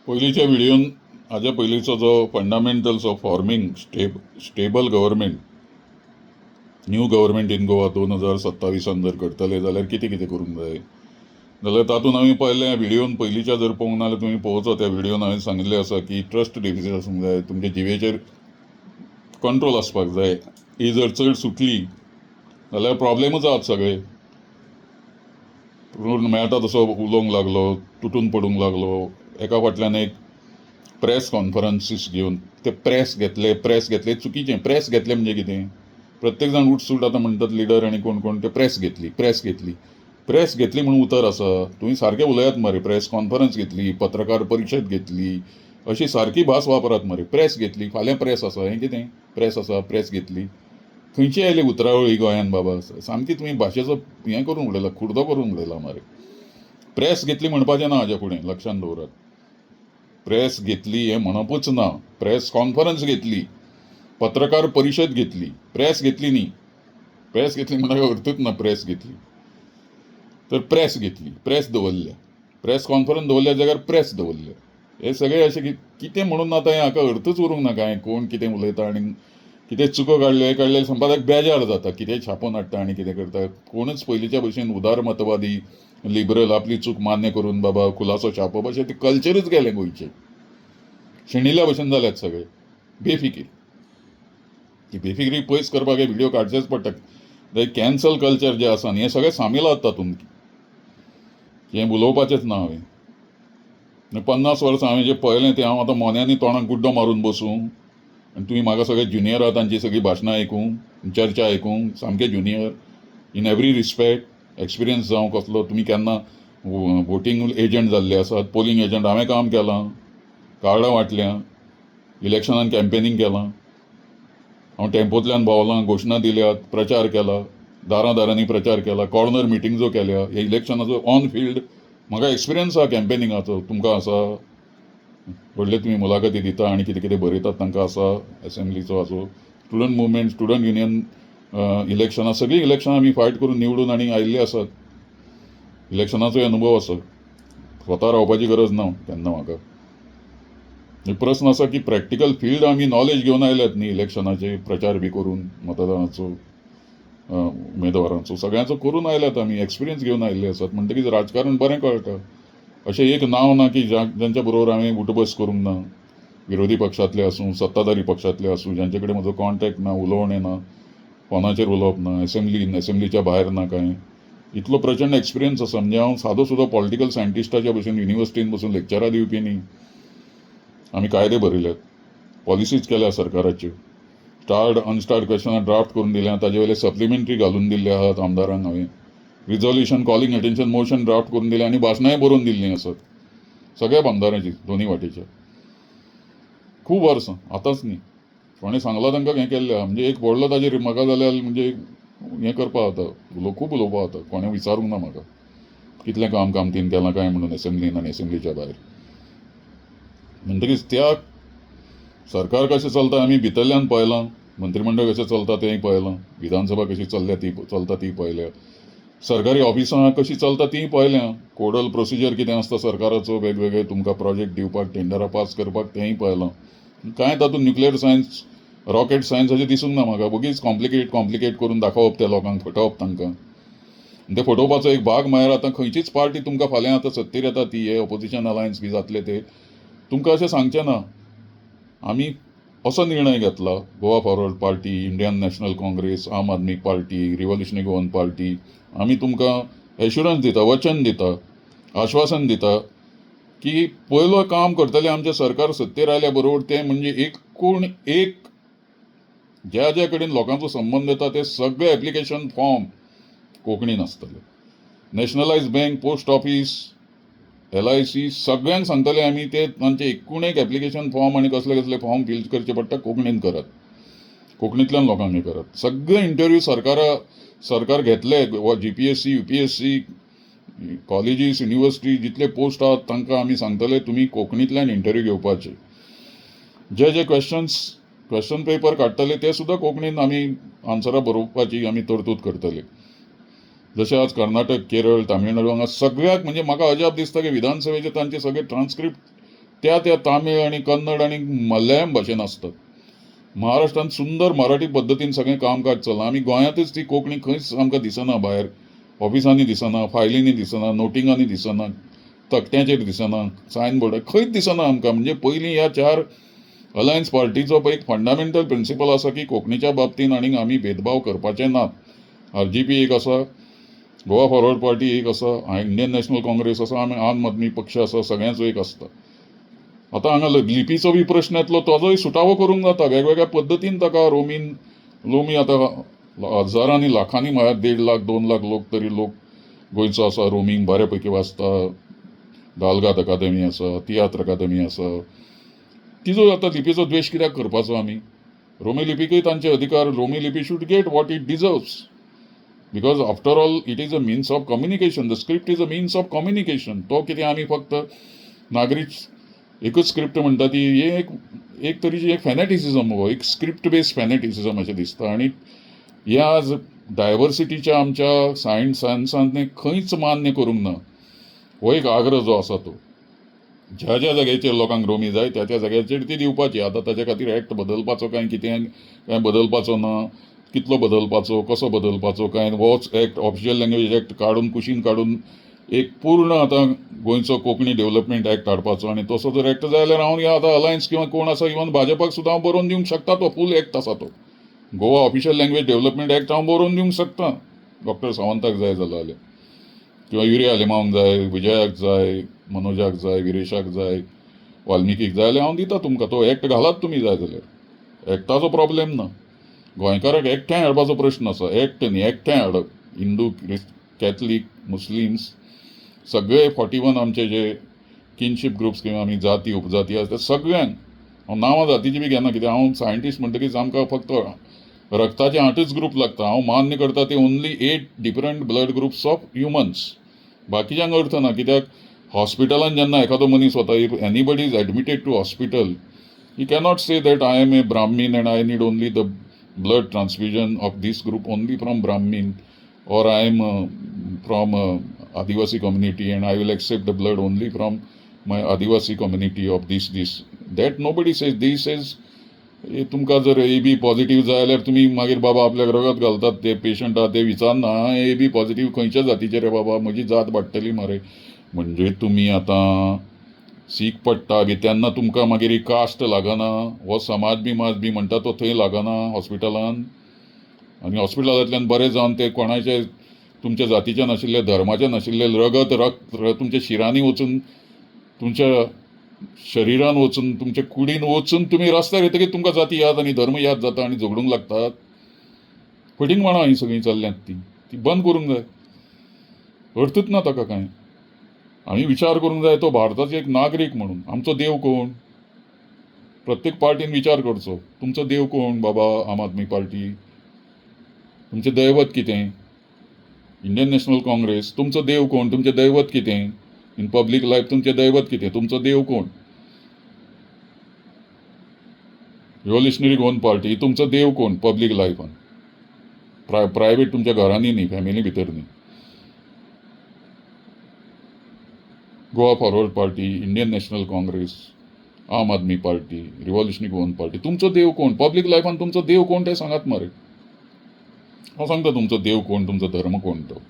पयलींच्या व्हिडिओन हाज्या पयलींचो जो fundamentals of forming stable government, new government in Goa 2027 जर करतले जाल्यार कितें कितें करूंक जाय जाल्यार तातूंत हांवें पयल्या व्हिडिओन पयलींच्या जर पळोवंक ना जाल्यार तुमी पळोवचो. त्या व्हिडिओन हांवें सांगिल्लें आसा की ट्रस्ट डेफिसीट आसूंक जाय, तुमच्या जिवेचेर कंट्रोल आसपाक जाय. ही जर चड सुटली जाल्यार प्रॉब्लेमूच आहात सगळे. मेळटा तसो उलोवंक लागलो, तुटून पडूंक लागलो, एका फाटल्यान एक प्रेस कॉन्फरन्सीस घेवन ते प्रेस घेतले चुकीचें. प्रेस घेतले म्हणजे कितें? प्रत्येक जाण उठसूट आतां म्हणटात लिडर आनी कोण कोण ते प्रेस घेतली म्हणून उतर आसा. तुमी सारके उलयात मरे. प्रेस कॉन्फरन्स घेतली, पत्रकार परिशद घेतली, अशी सारकी भास वापरात मरे. प्रेस घेतली, फाल्यां प्रेस आसा, हें कितें? प्रेस घेतली. खंयची आयली उतरावळी गोंयान बाबा? सामकी तुमी भाशेचो हें करून उडयला, खुर्दो करून उडयला मरे. प्रेस घेतली म्हणपाचें ना हाज्या फुडें, लक्षांत दवरात. प्रेस घेतली हें म्हणपूच ना. प्रेस कॉन्फरन्स घेतली, पत्रकार परिशद घेतली, प्रेस घेतली न्ही. प्रेस घेतली म्हणल्यार अर्थूच ना. प्रेस घेतली तर प्रेस घेतली, प्रेस दवरल्या, प्रेस कॉन्फरन्स दवरल्या जाग्यार प्रेस दवरल्या. हे सगळे अशें कितें म्हणून आतां हें हाका अर्थूच उरूंक ना कांय. कोण कितें उलयता आनी कितें चुको काडल्यो हे काडले संपादक बेजार जाता. कितें छापून हाडटा आनी कितें करता. कोणूच पयलींच्या भशेन उदार मतवादी लिबरल आपली चूक मान्य करून बाबा खुलासो छापप अशें ते कल्चरूच गेलें गोंयचें. शेणिल्ल्या भशेन जाल्यात सगळे बेफिकीर. ती बेफिकिरी पयस करपाक हे व्हिडिओ काडचेच पडटा. कॅन्सल कल्चर जें आसा न्ही हें सगळें सामील आहात तातूंत. हें उलोवपाचेंच ना हांवें. 50 वर्सां हांवें जें पळयलें तें हांव आतां मोन्यांनी तोंडाक गुड्डो मारून बसूं आनी तुमी म्हाका सगळे ज्युनियर आहात. तांची सगळीं भाशणां आयकूंक, चर्चा आयकूंक, सामके junior in every respect. Experience जावं कसलो. तुमी केन्ना वोटींग एजंट जाल्ले आसात, पोलिंग एजंट. हांवें काम केलां, कार्डां वांटल्यां, इलेक्शनान कॅम्पेनींग केलां, हांव टेम्पोंतल्यान भोंवलां, घोशणा दिल्यात, प्रचार केला, दारांनी प्रचार केला, कॉर्नर मिटिंग्जो केल्या. हे इलेक्शनाचो ऑन फील्ड म्हाका एक्सपिरियन्स आसा कॅम्पेनिंगाचो. तुमकां आसा? व्हडले तुमी मुलाखती दिता आनी कितें कितें बरयतात तांकां आसा. एसेंब्लीचो आसो, स्टुडंट मुवमेंट, स्टुडंट युनियन इलेक्शनां, सगळीं इलेक्शनां आमी फायट करून निवडून आनी आयिल्ले आसात. इलेक्शनाचोय अनुभव आसा. स्वता रावपाची गरज ना केन्ना म्हाका. प्रश्न असा की प्रॅक्टिकल फील्ड आमी नॉलेज घेवन आयल्यात न्ही इलेक्शनाचे प्रचार बी करून, मतदानाचो, उमेदवारांचो सगळ्यांचो करून आयल्यात आमी. एक्सपिरियन्स घेवन आयिल्ले आसात. म्हणटकीच राजकारण बरें कळटा. अशें एक नांव ना की जांच्या बरोबर हांवें उठबस करूंक ना. विरोधी पक्षांतले आसूं, सत्ताधारी पक्षांतले आसूं, जांचे कडेन म्हजो कॉन्टॅक्ट ना, उलोवणें ना, फोनाचेर उलोवप ना, एसेंब्लीच्या भायर ना कांय. इतलो प्रचंड एक्सपिरियन्स आसा. म्हणजे हांव सादो सुद्दां पॉलिटिकल सायंटिस्टाच्या भशेन युनिवर्सिटीन बसून लेक्चरां दिवपी न्ही. आमी कायदे बरयल्यात, पॉलिसीज केल्या सरकाराच्यो, स्टार्ड अनस्टार्ड क्वेश्चनां ड्राफ्ट करून दिल्या, ताजे वयले सप्लिमेंटरी घालून दिल्ले आहात आमदारांक हांवें. Resolution calling attention motion draft करून दिलें आनी भाशणांय बरोवन दिल्लीं आसात सगळ्या आमदारांची, दोनी वाटेच्या. खूब वर्सां, आतांच न्ही. कोणें सांगलां तांकां हें केल्लें आहा. म्हणजे एक व्हडलो ताजेर म्हाका जाल्यार म्हणजे हें करपा जाता, खूब उलोवपा जाता. कोणें विचारूंक ना म्हाका कितलें काम कामतीन केलां काय म्हणून एसेंब्लीन आनी एसेंब्लीच्या भायर. म्हणटकीच त्या सरकार कशें चलता आमी भितरल्यान पळयलां. मंत्रिमंडळ कशें चलता तेंय पळयलां. विधानसभा कशी चलता ती पळयल्या. सरकारी ऑफिसां कशीं चलता तीय पळयल्या. कोडल प्रोसिजर कितें आसता सरकाराचो, वेगवेगळे तुमकां प्रोजेक्ट दिवपाक, टेंडरां पास करपाक, तेंय पळयलां. कांय तातूंत न्युक्लियर सायन्स, रॉकेट सायन्स अशें दिसूंक ना म्हाका. बोगीच कॉम्प्लिकेट करून दाखोवप त्या लोकांक, फटोवप तांकां. ते फटोवपाचो एक भाग म्हळ्यार आतां खंयचीच पार्टी तुमकां फाल्यां आतां सत्तेर येता ती, हे ऑपोजिशन अलायन्स बी जातले ते तुमकां अशें सांगचें ना. आमी असो निर्णय घेतला, Goa forward party, Indian national Congress, आम आदमी पार्टी, रिव्होल्युशनरी गोवन पार्टी, आमी तुमकां एश्युरन्स दिता, वचन दिता, आश्वासन दिता की पयलो काम करतलें आमचें सरकार सत्तेर आयल्या बरोबर तें म्हणजे एकूण एक ज्या ज्या कडेन लोकांचो संबंद येता ते सगळे एप्लिकेशन फॉर्म कोंकणीन आसतले. Nationalised bank, post office, LIC सगळ्यांक सांगतले आमी ते तांचे एकूण एक एप्लिकेशन फॉर्म आनी कसले कसले फॉर्म फिल करचे पडटा कोंकणीन करात, कोंकणींतल्यान लोकांक हें करात. सगळे इंटरव्यू सरकार घेतले. GPSC, UPSC, कॉलेजीस, युनिवर्सिटी जितले पोस्ट आहात तांकां आमी सांगतले तुमी कोंकणींतल्यान इंटरव्यू घेवपाचे. जे क्वेश्चन पेपर काडटले ते सुद्दां कोंकणीन आमी आन्सरां बरोवपाची आमी तरतूद करतले. जशें आज कर्नाटक, केरळ, तामिळनाडू हांगा सगळ्याक म्हणजे म्हाका अजाप दिसता की विधानसभेचे तांचे सगळे ट्रान्स्क्रिप्ट त्या तामीळ आणि कन्नड आणि मल्याळम भाशेन आसतात. महाराष्ट्रांत सुंदर मराठी पद्दतीन सगळें कामकाज चल्लां. आमी गोंयांतच ती कोंकणी खंयच आमकां दिसना, भायर ऑफिसांनी दिसना, फायलींनी दिसना, नोटिंगांनी दिसना, तकट्याचेर दिसना, सायन बोर्ड खंयच दिसना आमकां. म्हणजे पयलीं ह्या 4 अलायन्स पार्टीचो एक फंडामेंटल प्रिंसिपल आसा की कोंकणीच्या बाबतींत आनीक आमी भेदभाव करपाचे नात. RGP एक आसा, गोवा फॉरवर्ड पार्टी एक आसा, इंडियन नॅशनल काँग्रेस आसा, आमी आम आदमी पक्ष आसा, सगळ्यांचो एक आसता. आतां हांगा लिपीचो बी प्रश्न येतलो, तोजोय सुटावो करूंक जाता. वेगवेगळ्या पद्दतीन ताका लोमी आतां हजारांनी लाखांनी म्हळ्यार 1.5 लाख 2 लाख लोक तरी लोक गोंयचो आसा. रोमींग बऱ्या पैकी वाचता. दालगात अकादमी आसा, तियात्र अकादमी आसा. तिजो आतां लिपीचो द्वेश कित्याक करपाचो आमी? रोमी लिपीकय तांचे अधिकार. रोमी लिपी should get what it deserves, because after all it is a means of communication. The script is a means of communication. तो कितें आमी फक्त नागरीक एकच स्क्रिप्ट म्हणटा ती एक तरेची एक फॅनेटिसिजम, हो एक स्क्रिप्ट बेस्ड फॅनेटिसिजम अशें दिसता. आनी ह्या आज डायवर्सिटीच्या आमच्या सायन्सांत खंयच मान्य करूंक ना. हो एक आग्रह जो आसा तो ज्या जाग्याचेर लोकांक रोमी जाय त्या जाग्याचेर ती दिवपाची. आतां ताचे खातीर एक्ट बदलपाचो काय बदलपाचो ना, कितलो बदलपाचो, कसो बदलपाचो काय, होच एक्ट ऑफिशियल लँग्वेज एक्ट काडून कुशीन काडून एक पूर्ण आतां गोंयचो कोंकणी डेव्हलपमेंट एक्ट हाडपाचो. आनी तसो जर एक्ट जाय जाल्यार हांव ह्या आतां अलायन्स किंवा कोण आसा, इवन भाजपाक सुद्दां हांव बरोवन दिवंक शकता. तो फूल एक्ट आसा तो Goa official language development act हांव बरोवन दिवंक शकता. डॉक्टर सावंताक जाय जाल्यार, किंवा युरिया लिमांक जाय, विजयाक जाय, मनोजाक जाय, विरेशाक जाय, वाल्मिकीक जाय जाल्यार हांव दिता तुमकां. तो एक्ट घालात तुमी जाय जाल्यार. एक्टाचो प्रॉब्लेम ना. गोंयकाराक एकठांय हाडपाचो प्रश्न आसा. एक्ट न्ही, एकठांय हाडप. हिंदू, कॅथलीक, मुस्लिम्स सगळे 41 आमचे जे किनशीप ग्रुप्स किंवा आमी जाती उपजाती आसा त्या सगळ्यांक हांव नांवां जातीची बी घेना. कित्याक हांव सायंटिस्ट म्हणटकीच आमकां फक्त रक्ताचे 8च ग्रुप लागता. हांव मान्य करता ते only 8 different blood groups of humans. बाकीच्यांक अर्थ ना. कित्याक हॉस्पिटलान जेन्ना एखादो मनीस वता, if anybody is admitted to hospital, he cannot say that I am a Brahmin and I need only the blood transfusion of this group only from Brahmin, or I am from Adivasi community and I will accept the blood only from my Adivasi community of this. That nobody says. This says तुमकां जर AB positive जाय जाल्यार तुमी मागीर बाबा आपल्याक रगत घालतात ते पेशंट आहा ते विचारना AB पॉझिटिव्ह खंयच्या जातीचे रे बाबा, म्हजी जात वाडटली मरे. म्हणजे तुमी आतां सीख पडटा बी तेन्ना तुमकां मागीर ही कास्ट लागना, हो समाज बी म्हणटा तो थंय लागना हॉस्पिटलान. आनी हॉस्पिटलांतल्यान बरें जावन ते कोणाचे तुमच्या जातीचे नाशिल्ले, धर्माचे नाशिल्ले रगत तुमच्या शिरांनी वचून, तुमच्या शरिरान वचून, तुमच्या कुडीन वचून तुमी रस्त्यार येतकीर तुमकां जाती याद आनी धर्म याद जाता आनी झगडूंक लागतात. फटिंगपणां ही सगळीं चल्ल्यांत ती बंद करूंक जाय. अर्थूच ना ताका कांय. आमी विचार करूंक जाय तो भारताचो एक नागरीक म्हणून. आमचो देव कोण? प्रत्येक पार्टीन विचार करचो. तुमचो देव कोण बाबा? आम आदमी पार्टी. तुमचें दैवत कितें? Indian national Congress. तुमचो देव कोण? तुमचें दैवत कितें? इन पब्लीक लायफ तुमचें दैवत कितें? तुमचो देव कोण? Revolutionary Goan party. तुमचो देव कोण पब्लीक लायफान? प्रायवेट तुमच्या घरांनी न्ही, फॅमिली भितर न्ही. Goa forward party, Indian national Congress, आम आदमी पार्टी, रिव्होल्युशनरी गोवन पार्टी. तुमचो देव कोण पब्लीक लायफान? तुमचो देव कोण ते सांगात मरे. हांव सांगता तुमचो देव कोण, तुमचो धर्म कोण तो.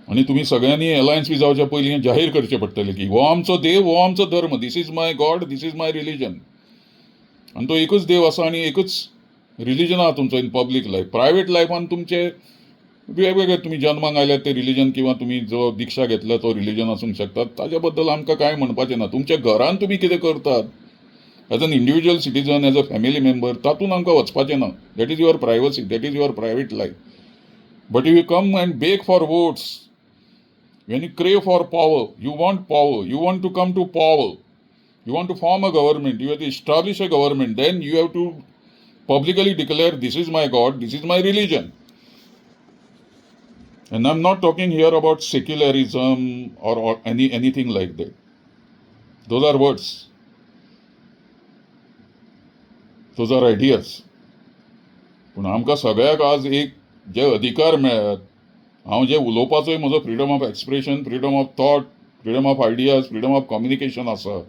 आनी तुमी सगळ्यांनी अलायन्स बी जावच्या पयलीं जाहीर करचें पडटलें की हो आमचो देव, हो आमचो धर्म, this is my God, this is my religion. आनी तो एकच देव आसा आनी एकच रिलीजन आहा तुमचो इन पब्लीक लायफ. प्रायवेट लायफान तुमचे वेगवेगळे तुमी जन्माक आयल्यात ते रिलीजन किंवा तुमी जो दिक्षा घेतला तो रिलीजन आसूंक शकतात. ताज्या बद्दल आमकां कांय म्हणपाचें ना. तुमच्या घरान तुमी कितें करतात as an individual citizen, as a family member, तातूंत आमकां वचपाचें ना. That is your privacy, that is your private life. But if you come and beg for votes, when you crave for power, you want to come to power, you want to form a government, you have to establish a government, then you have to publicly declare this is my God, this is my religion. And I'm not talking here about secularism or anything like that. Those are words, those are ideas. पण आमकां सगळ्याक आज एक जे अधिकार मेळ्ळ्यात, हांव जे उलोवपाचोय म्हजो freedom of expression, freedom of thought, freedom of ideas, freedom of communication आसा,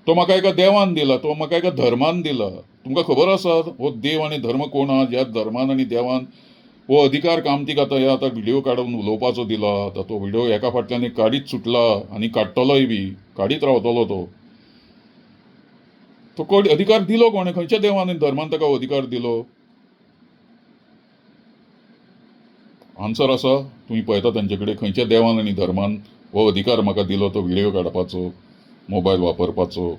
तो म्हाका एका देवान दिला, तो म्हाका एका धर्मान दिला. तुमकां खबर आसा हो देव आनी धर्म कोण आहा, ज्या धर्मान आनी देवान हो अधिकार कामतीक आतां हे आतां व्हिडिओ काडून उलोवपाचो दिला. आतां तो व्हिडिओ एका फाटल्यान एक काडीत सुटला आनी काडटलोय बी, काडीत रावतलो तो. तो अधिकार दिलो कोणें? खंयच्या देवान आनी धर्मान ताका अधिकार दिलो? आन्सर आसा, तुम्ही पळयता तांचे कडेन खंयच्या देवान आनी धर्मान हो अधिकार म्हाका दिलो तो व्हिडिओ काडपाचो, मोबायल वापरपाचो,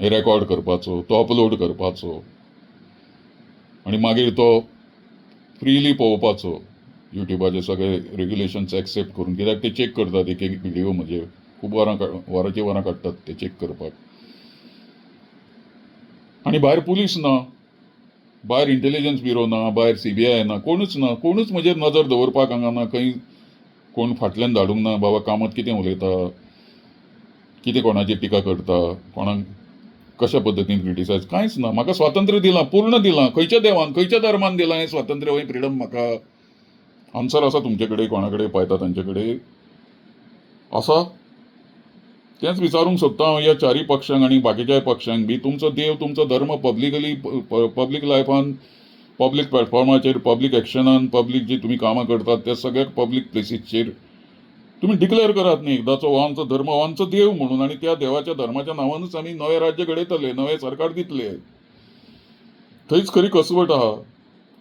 रेकॉर्ड करपाचो, तो अपलोड करपाचो आनी मागीर तो फ्रीली पळोवपाचो. युट्यूबाचे सगळे रेग्युलेशन्स एक्सेप्ट करून, कित्याक ते चेक करतात एक एक व्हिडिओ, म्हणजे खूब वरांची वरां काडटात ते चेक करपाक. आनी भायर पुलीस ना, भायर इंटेलिजन्स ब्युरो ना, भायर CBI ना, कोणूच ना, कोणूच म्हजेर नजर दवरपाक हांगा ना. खंय कोण फाटल्यान धाडूंक ना, बाबा कामत कितें उलयता, कितें कोणाची टिका करता, कोणाक कशा पद्दतीन क्रिटिसायज, कांयच ना. म्हाका स्वातंत्र्य दिलां, पूर्ण दिलां. खंयच्या देवान, खंयच्या धर्मान दिलां हें स्वातंत्र्य, हें फ्रिडम म्हाका? आन्सर आसा तुमचे कडेन, कोणा कडेन पळयता तांचे कडेन आसा? तेंच विचारूंक सोदता हांव ह्या चारी पक्षांक आनी बाकीच्याय पक्षांक बी. तुमचो देव, तुमचो धर्म पब्लिकली, पब्लीक लायफान, पब्लीक प्लॅटफॉर्माचेर, पब्लीक एक्शनान, पब्लीक जी तुमी कामां करतात त्या सगळ्या पब्लीक प्लेसीसचेर तुम्ही डिक्लेअर करात न्ही एकदाचो हो आमचो धर्म, हो आमचो देव म्हणून, आनी त्या देवाच्या धर्माच्या नांवानूच आमी नवे राज्य घडयतले, नवे सरकार दितले. थंयच खरी कसवट आहा.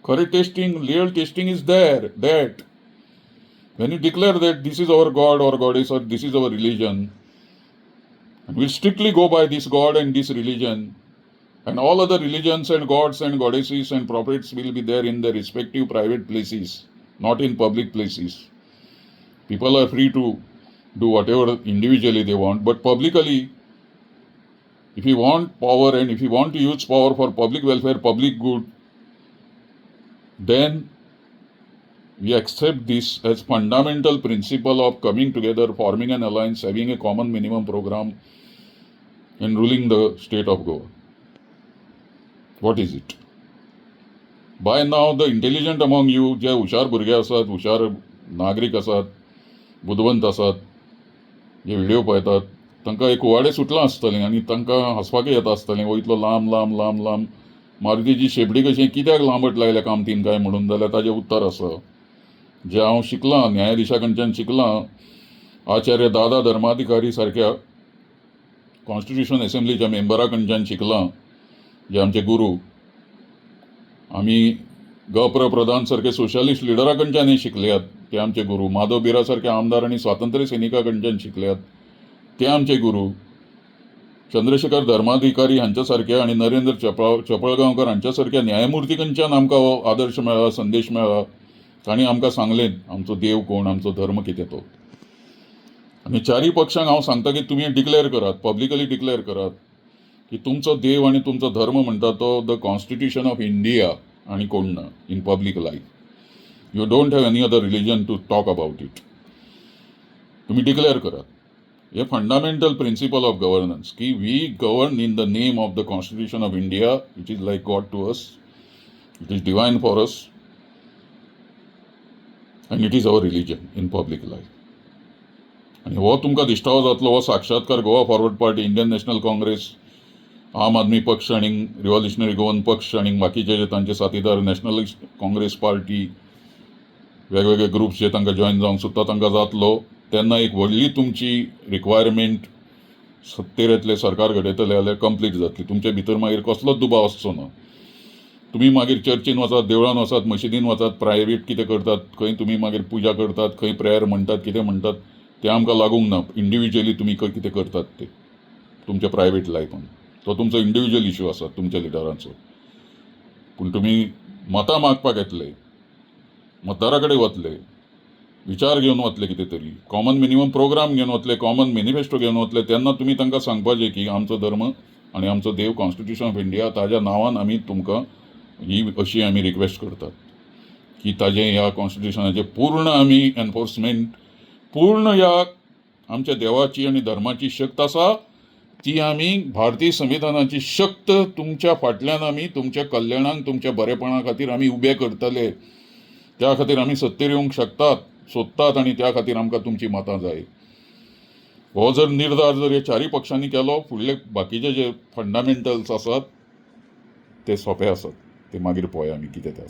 खरें testing, real testing is there, that when you declare that this is our God or goddess or this is our religion, and we'll strictly go by this God and this religion, and all other religions and gods and goddesses and prophets will be there in their respective private places, not in public places. People are free to do whatever individually they want, but publicly, if you want power and if you want to use power for public welfare, public good, then we accept this as fundamental principle of coming together, forming an alliance, having a common minimum program, and ruling the state of Goa. What is it? By now, the intelligent among you, जे हुशार भुरगे आसात, हुशार नागरीक आसात, बुदवंत आसात, जे व्हिडिओ पळयतात, तांकां एक कुवाडें सुटलां आसतलें आनी तांकां हांसपाकूय येता आसतलें. हो इतलो लांब लांब लांब लांब मारुतीची शेपडी कशी कित्याक लांबट लायल्या कामतीन काय म्हणून, जाल्यार ताचें उत्तर आसा जे हांव शिकलां, न्यायाधीशा कडच्यान शिकलां. आचार्य दादा धर्माधिकारी सारक्या कॉन्स्टिट्यूशन असेंब्लीच्या मेंबरा कडच्यान शिकलां, जे आमचे गुरू. आमी गप्र प्रधान सारके सोशलिस्ट लिडरा कडच्यानय शिकल्यात, ते आमचे गुरू. माधव बिरा सारख्या आमदार आनी स्वातंत्र्य सैनिका कडच्यान शिकल्यात, ते आमचे गुरू. चंद्रशेखर धर्माधिकारी हांच्या सारक्या आनी नरेंद्र चपळगांवकर हांच्या सारक्या न्यायमुर्ती कडच्यान आमकां हो आदर्श मेळ्ळा, संदेश मेळ्ळा. तांणी आमकां सांगलें आमचो देव कोण, आमचो धर्म कितें तो. आनी चारी पक्षांक हांव सांगता की तुमी डिक्लेअर करात, पब्लिकली डिक्लेअर करात की तुमचो देव आनी तुमचो धर्म म्हणटा तो द कॉन्स्टिट्यूशन ऑफ इंडिया आनी कोण ना in public life. You don't have any other religion to talk about it. तुम्ही डिक्लेअर करात. हे फंडामेंटल प्रिन्सिपल ऑफ गव्हर्नन्स की we govern in the name of the constitution of India, it is like God to us, it is divine for us, and it is our religion in public life. आणि हो तुमकां दिश्टावो जातलो, हो साक्षात्कार Goa forward party, Indian national Congress, आम आदमी पक्ष आणि रिव्हॉल्युशनरी गोवन पक्ष आणि बाकीचे जे तांचे साथीदार नॅशनलिस्ट काँग्रेस पार्टी, वेगवेगळे ग्रुप्स जे तांकां जॉईन जावंक सोदता तांकां जातलो. तेन्ना एक व्हडली तुमची रिक्वायरमेंट सत्तेर येतले सरकार घडयतले जाल्यार कंप्लीट जातली. तुमचे भितर मागीर कसलोच दुबाव आसचो ना. तुम्ही मागीर चर्चीन वचात, देवळान वचात, मशिदीन वचात, प्रायवेट कितें करतात, खंय तुम्ही मागीर पुजा करतात, खंय प्रेयर म्हणटात, कितें म्हणटात, ते आमकां लागूंक ना. इंडिव्हिज्युअली तुम्ही कितें करतात ते तुमच्या प्रायवेट लायफान, तो तुमचो इंडिव्हिज्युअल इश्यू आसा तुमच्या लिडरांचो. पूण तुम्ही मतां मागपाक येतले, मतदारा कडेन वतले, विचार घेवन वतले, कितें तरी कॉमन मिनिमम प्रोग्राम घेवन वतले, कॉमन मॅनिफेस्टो घेवन वतले, तेन्ना तुम्ही तांकां सांगपाचें की आमचो धर्म आनी आमचो देव कॉन्स्टिट्यूशन ऑफ इंडिया, ताज्या नांवान आमी तुमकां ही अशी आमी रिक्वेस्ट करतात की ताजें ह्या कॉन्स्टिट्यूशनाचें पूर्ण आमी एनफोर्समेंट, पूर्ण ह्या आमच्या देवाची आनी धर्माची शक्त आसा ती आमी भारतीय संविधानाची शक्त तुमच्या फाटल्यान आमी तुमच्या कल्याणाक, तुमच्या बरेपणा खातीर आमी उबे करतले. त्या खातीर आमी सत्तेर येवंक शकतात, सोदतात, आनी त्या खातीर आमकां तुमची मतां जाय. हो जर निर्धार जर हे चारय पक्षांनी केलो, फुडले बाकीचे जे फंडामेंटल्स आसात ते सोंपे आसात. ते मागीर पळोवया आमी कितें तें.